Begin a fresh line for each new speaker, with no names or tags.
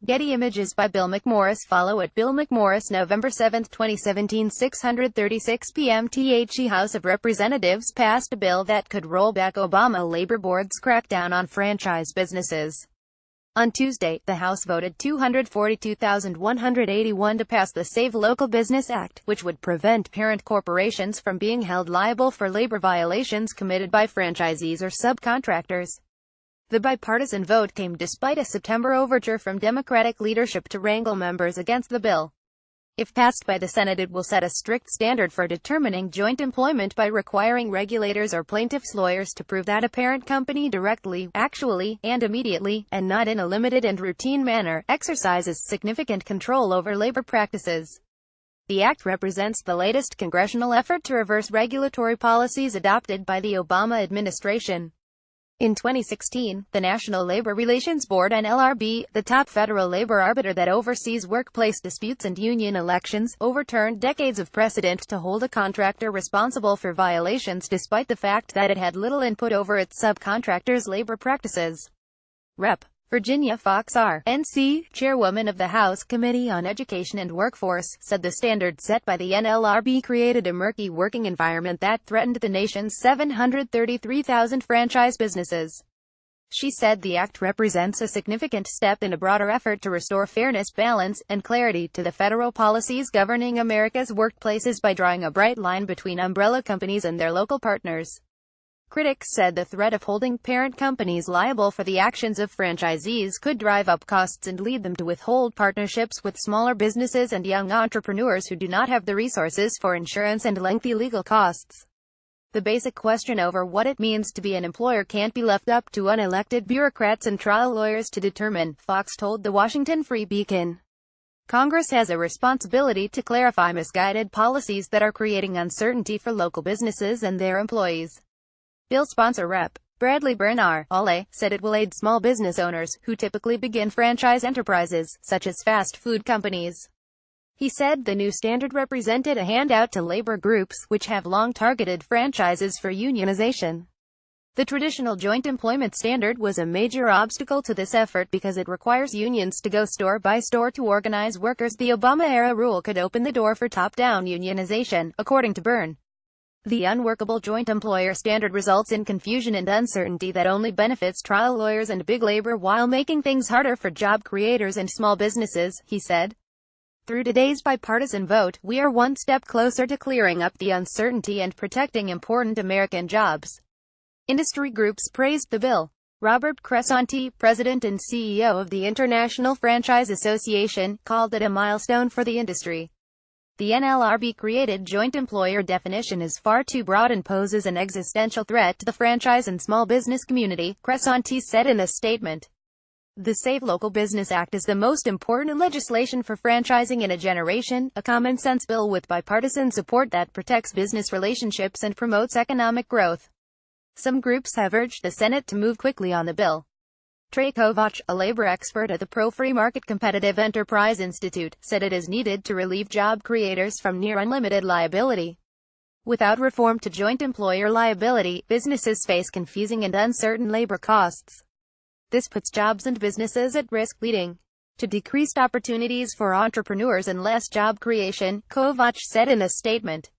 Getty images by Bill McMorris. Follow at Bill McMorris. November 7, 2017, 6:36 pmThe House of Representatives passed a bill that could roll back Obama labor board's crackdown on franchise businesses. On Tuesday, the House voted 242,181 to pass the Save Local Business Act, which would prevent parent corporations from being held liable for labor violations committed by franchisees or subcontractors. The bipartisan vote came despite a September overture from Democratic leadership to wrangle members against the bill. If passed by the Senate, it will set a strict standard for determining joint employment by requiring regulators or plaintiffs' lawyers to prove that a parent company directly, actually, and immediately, and not in a limited and routine manner, exercises significant control over labor practices. The act represents the latest congressional effort to reverse regulatory policies adopted by the Obama administration. In 2016, the National Labor Relations Board (NLRB), the top federal labor arbiter that oversees workplace disputes and union elections, overturned decades of precedent to hold a contractor responsible for violations despite the fact that it had little input over its subcontractors' labor practices. Rep. Virginia Fox R.N.C., chairwoman of the House Committee on Education and Workforce, said the standard set by the NLRB created a murky working environment that threatened the nation's 733,000 franchise businesses. She said the act represents a significant step in a broader effort to restore fairness, balance, and clarity to the federal policies governing America's workplaces by drawing a bright line between umbrella companies and their local partners. Critics said the threat of holding parent companies liable for the actions of franchisees could drive up costs and lead them to withhold partnerships with smaller businesses and young entrepreneurs who do not have the resources for insurance and lengthy legal costs. The basic question over what it means to be an employer can't be left up to unelected bureaucrats and trial lawyers to determine, Fox told the Washington Free Beacon. Congress has a responsibility to clarify misguided policies that are creating uncertainty for local businesses and their employees. Bill sponsor Rep. Bradley Byrne R.L.A. said it will aid small business owners, who typically begin franchise enterprises, such as fast food companies. He said the new standard represented a handout to labor groups, which have long targeted franchises for unionization. The traditional joint employment standard was a major obstacle to this effort because it requires unions to go store by store to organize workers. The Obama-era rule could open the door for top-down unionization, according to Byrne. The unworkable joint employer standard results in confusion and uncertainty that only benefits trial lawyers and big labor while making things harder for job creators and small businesses, he said. Through today's bipartisan vote, we are one step closer to clearing up the uncertainty and protecting important American jobs. Industry groups praised the bill. Robert Cressanti, president and CEO of the International Franchise Association, called it a milestone for the industry. The NLRB created joint employer definition is far too broad and poses an existential threat to the franchise and small business community, Cressanti said in a statement. The Save Local Business Act is the most important legislation for franchising in a generation, a common-sense bill with bipartisan support that protects business relationships and promotes economic growth. Some groups have urged the Senate to move quickly on the bill. Trey Kovach, a labor expert at the Pro-Free Market Competitive Enterprise Institute, said it is needed to relieve job creators from near unlimited liability. Without reform to joint employer liability, businesses face confusing and uncertain labor costs. This puts jobs and businesses at risk, leading to decreased opportunities for entrepreneurs and less job creation, Kovach said in a statement.